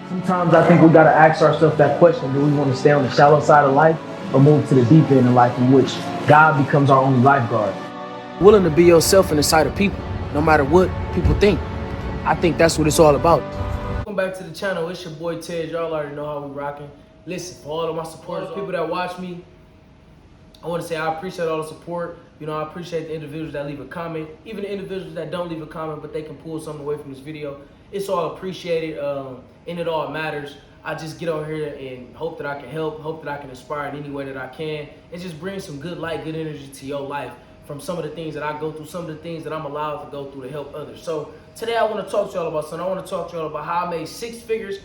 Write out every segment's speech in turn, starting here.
Sometimes I think we got to ask ourselves that question: do we want to stay on the shallow side of life or move to the deep end of life in which God becomes our only lifeguard? Willing to be yourself in the sight of people, no matter what people think. I think that's what it's all about. Welcome back to the channel. It's your boy Ted. Y'all already know how we rocking. Listen, for all of my supporters, people that watch me, I want to say I appreciate all the support. You know, I appreciate the individuals that leave a comment, even the individuals that don't leave a comment, but they can pull something away from this video. It's all appreciated, and it all matters. I just get on here and hope that I can help, hope that I can inspire in any way that I can, and just bring some good light, good energy to your life from some of the things that I go through, some of the things that I'm allowed to go through to help others. So today I want to talk to y'all about something. I want to talk to y'all about how I made 6 figures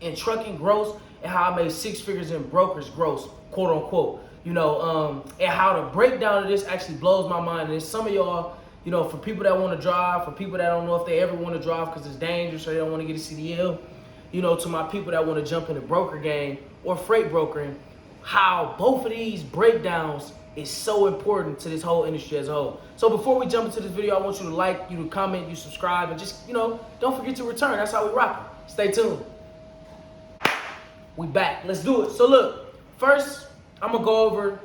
in trucking gross and how I made 6 figures in brokerage gross, quote unquote. You know, and how the breakdown of this actually blows my mind. And some of y'all, you know, for people that want to drive, for people that don't know if they ever want to drive because it's dangerous or they don't want to get a CDL, you know, to my people that want to jump in the broker game or freight brokering, how both of these breakdowns is so important to this whole industry as a whole. So before we jump into this video, I want you to like, you to comment, you subscribe, and just, you know, don't forget to return. That's how we rock it. Stay tuned. We back. Let's do it. So look, first, I'm gonna go over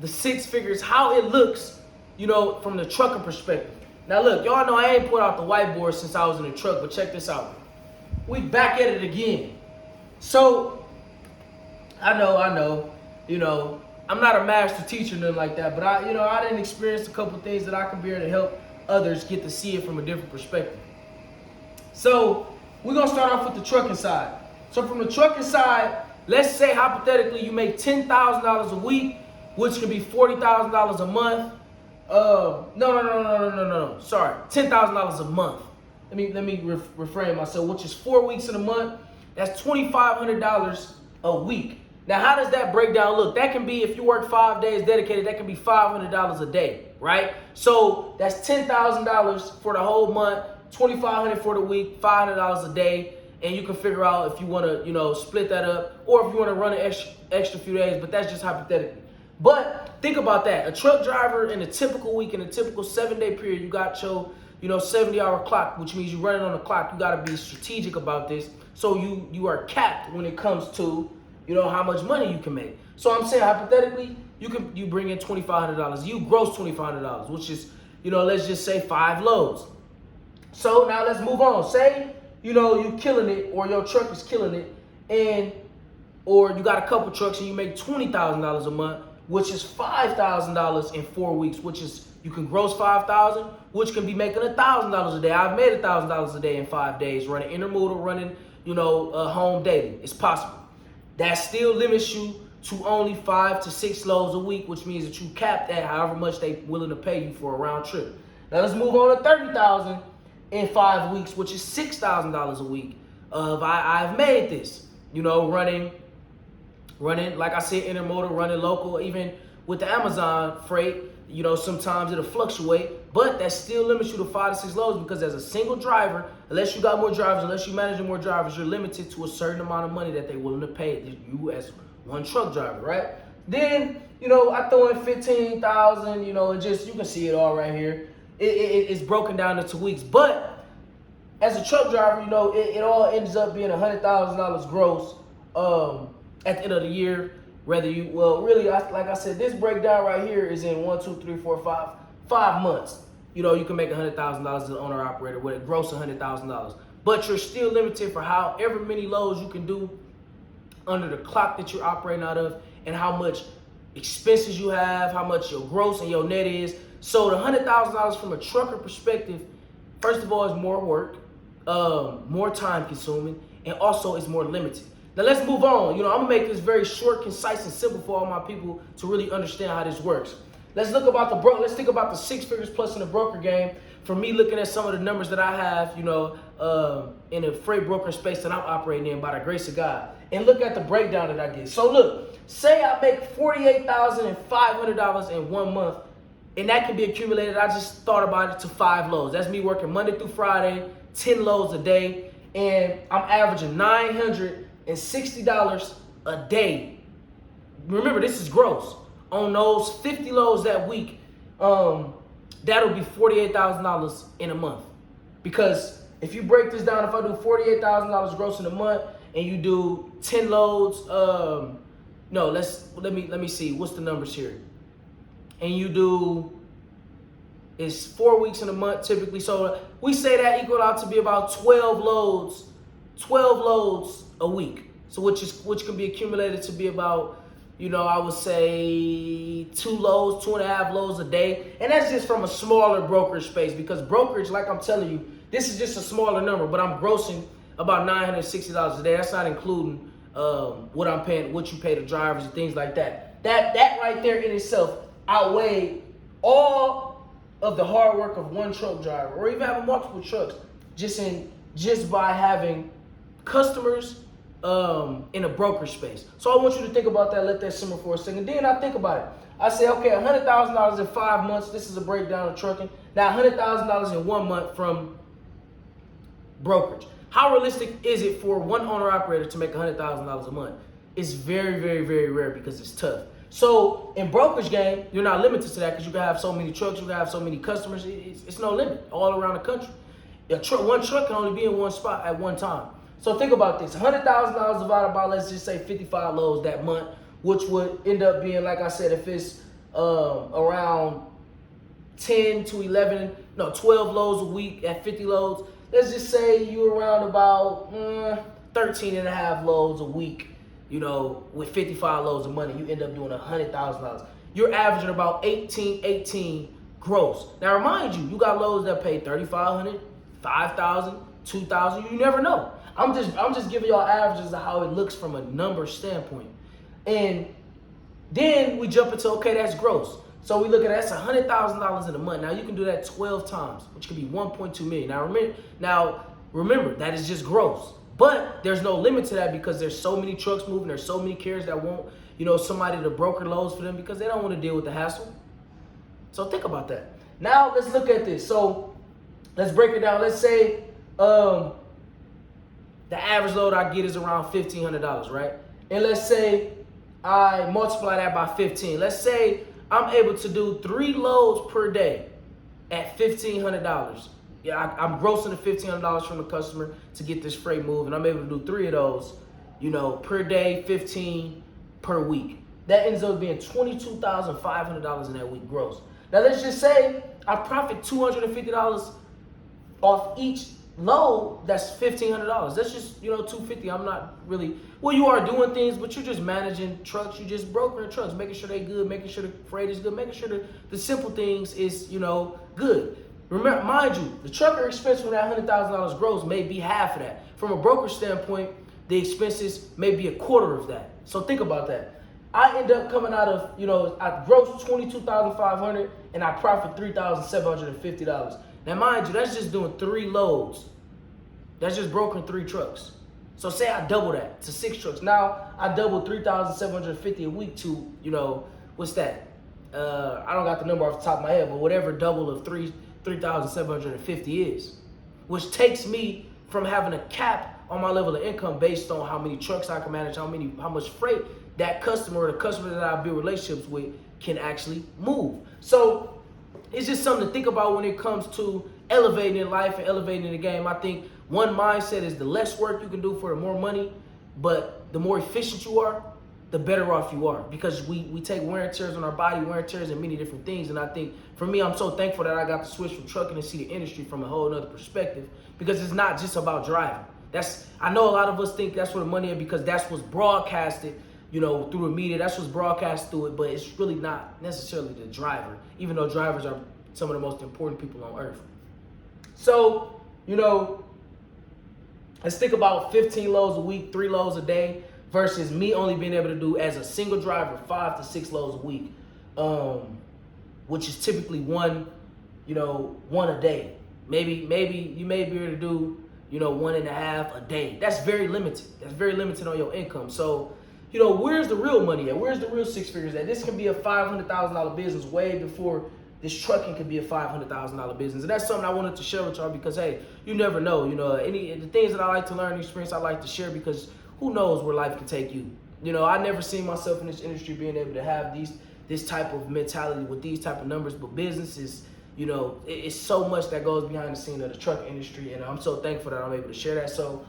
the 6 figures, how it looks, you know, from the trucking perspective. Now look, y'all know I ain't put out the whiteboard since I was in the truck, but check this out. We back at it again. So, I know, you know, I'm not a master teacher or nothing like that, but I didn't experience a couple things that I can be able to help others get to see it from a different perspective. So, we're gonna start off with the trucking side. So from the trucking side, let's say hypothetically you make $10,000 a week, which could be $40,000 a month. No. Sorry, $10,000 a month. Let me reframe myself, which is 4 weeks in a month. That's $2,500 a week. Now, how does that breakdown look? That can be, if you work 5 days dedicated, that can be $500 a day, right? So that's $10,000 for the whole month, $2,500 for the week, $500 a day. And you can figure out if you want to, you know, split that up, or if you want to run an extra few days, but that's just hypothetically. But think about that. A truck driver in a typical week, in a typical 7-day period, you got your, you know, 70-hour clock, which means you're running on the clock. You got to be strategic about this. So you are capped when it comes to, you know, how much money you can make. So I'm saying hypothetically, you bring in $2,500. You gross $2,500, which is, you know, let's just say 5 loads. So now let's move on. Say, you know, you killing it, or your truck is killing it, or you got a couple trucks and you make $20,000 a month, which is $5,000 in 4 weeks, which is, you can gross $5,000, which can be making $1,000 a day. I've made $1,000 a day in 5 days, running intermodal, running, you know, home daily. It's possible. That still limits you to only 5 to 6 loads a week, which means that you cap that however much they willing to pay you for a round trip. Now let's move on to $30,000 in 5 weeks, which is $6,000 a week. I've made this, you know, running, like I said, intermodal, running local, even with the Amazon freight, you know, sometimes it'll fluctuate, but that still limits you to 5 to 6 loads, because as a single driver, unless you got more drivers, unless you're managing more drivers, you're limited to a certain amount of money that they're willing to pay you as one truck driver, right? Then, you know, I throw in 15,000, you know, and just, you can see it all right here. It's broken down into weeks, but as a truck driver, you know, it all ends up being $100,000 gross at the end of the year. Whether you, well, really, like I said, this breakdown right here is in 1, 2, 3, 4, 5 months. You know, you can make $100,000 as an owner operator with a gross $100,000, but you're still limited for however many loads you can do under the clock that you're operating out of, and how much expenses you have, how much your gross and your net is. So the $100,000 from a trucker perspective, first of all, is more work, more time consuming, and also is more limited. Now let's move on. You know, I'm gonna make this very short, concise, and simple for all my people to really understand how this works. Let's think about the 6 figures plus in the broker game. For me, looking at some of the numbers that I have, you know, in the freight broker space that I'm operating in by the grace of God, and look at the breakdown that I get. So look, say I make $48,500 in 1 month, and that can be accumulated. I just thought about it to 5 loads. That's me working Monday through Friday, 10 loads a day, and I'm averaging $960 a day. Remember, this is gross. On those 50 loads that week, that'll be $48,000 in a month. Because if you break this down, if I do $48,000 gross in a month, and you do 10 loads, no, let me see, what's the numbers here? And you do, it's 4 weeks in a month typically. So we say that equal out to be about 12 loads a week. So which can be accumulated to be about, I would say 2.5 loads a day. And that's just from a smaller brokerage space, because brokerage, like I'm telling you, this is just a smaller number, but I'm grossing about $960 a day. That's not including what I'm paying, what you pay the drivers and things like that. That right there in itself outweigh all of the hard work of one truck driver, or even having multiple trucks, just by having customers in a brokerage space. So I want you to think about that, let that simmer for a second. Then I think about it. I say, okay, $100,000 in 5 months. This is a breakdown of trucking. Now, $100,000 in 1 month from brokerage. How realistic is it for one owner operator to make $100,000 a month? It's very, very, very rare, because it's tough. So in brokerage game, you're not limited to that, because you can have so many trucks, you can have so many customers. It's no limit all around the country. One truck can only be in one spot at one time. So think about this: $100,000 divided by, let's just say, 55 loads that month, which would end up being, like I said, if it's around 12 loads a week at 50 loads. Let's just say you're around about 13 and a half loads a week, with 55 loads of money. You end up doing $100,000. You're averaging about 18 gross. Now, remind you, you got loads that pay $3,500, $5,000, $2,000. You never know. I'm just giving y'all averages of how it looks from a number standpoint. And then we jump into, okay, that's gross. So we look at that's $100,000 in a month. Now you can do that 12 times, which could be 1.2 million. Now remember, that is just gross. But there's no limit to that, because there's so many trucks moving. There's so many carriers that want, somebody to broker loads for them, because they don't want to deal with the hassle. So think about that. Now let's look at this. So let's break it down. Let's say the average load I get is around $1,500, right? And let's say I multiply that by 15. Let's say I'm able to do 3 loads per day at $1,500. Yeah, I'm grossing the $1,500 from the customer to get this freight moved, and I'm able to do 3 of those, per day, 15 per week. That ends up being $22,500 in that week gross. Now let's just say I profit $250 off each load. That's $1,500. That's just $250. I'm not really, well, you are doing things, but you're just managing trucks. You're just brokering trucks, making sure they're good, making sure the freight is good, making sure the simple things is good. Remember, mind you, the trucker expense from that $100,000 gross may be half of that. From a broker standpoint, the expenses may be a quarter of that. So think about that. I end up coming out of, I gross $22,500 and I profit $3,750. Now, mind you, that's just doing 3 loads. That's just brokering 3 trucks. So say I double that to 6 trucks. Now I double $3,750 a week to, what's that? I don't got the number off the top of my head, but whatever double of $3,750 is, which takes me from having a cap on my level of income based on how many trucks I can manage, how much freight that customer or the customer that I build relationships with can actually move. So it's just something to think about when it comes to elevating in life and elevating in the game. I think one mindset is the less work you can do for the more money, but the more efficient you are, the better off you are, because we take wear and tears on our body, wear and tears in many different things. And I think for me, I'm so thankful that I got to switch from trucking and see the industry from a whole other perspective, because it's not just about driving. I know a lot of us think that's where the money is, because that's what's broadcasted, through the media. That's what's broadcast through it, but it's really not necessarily the driver, even though drivers are some of the most important people on earth. So, let's think about 15 loads a week, 3 loads a day, versus me only being able to do, as a single driver, 5 to 6 loads a week, which is typically one a day. Maybe you may be able to do, 1.5 a day. That's very limited. That's very limited on your income. So, where's the real money at? Where's the real 6 figures at? This can be a $500,000 business way before this trucking could be a $500,000 business. And that's something I wanted to share with y'all, because, hey, you never know. The things that I like to learn and experience, I like to share, because who knows where life can take you. I never seen myself in this industry being able to have this type of mentality with these type of numbers, but business is, it's so much that goes behind the scene of the truck industry, and I'm so thankful that I'm able to share that. So,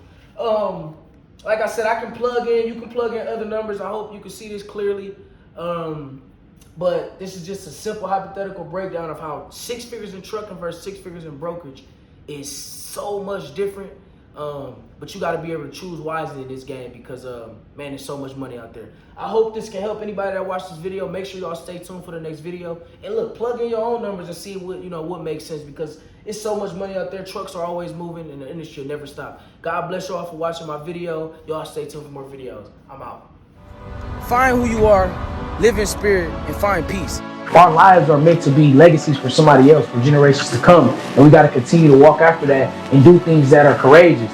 like I said, I can plug in. You can plug in other numbers. I hope you can see this clearly. But this is just a simple hypothetical breakdown of how 6 figures in trucking versus 6 figures in brokerage is so much different. But you got to be able to choose wisely in this game because, man, there's so much money out there. I hope this can help anybody that watched this video. Make sure y'all stay tuned for the next video. And look, plug in your own numbers and see what makes sense because it's so much money out there. Trucks are always moving and the industry will never stop. God bless y'all for watching my video. Y'all stay tuned for more videos. I'm out. Find who you are, live in spirit, and find peace. Our lives are meant to be legacies for somebody else, for generations to come. And we got to continue to walk after that and do things that are courageous.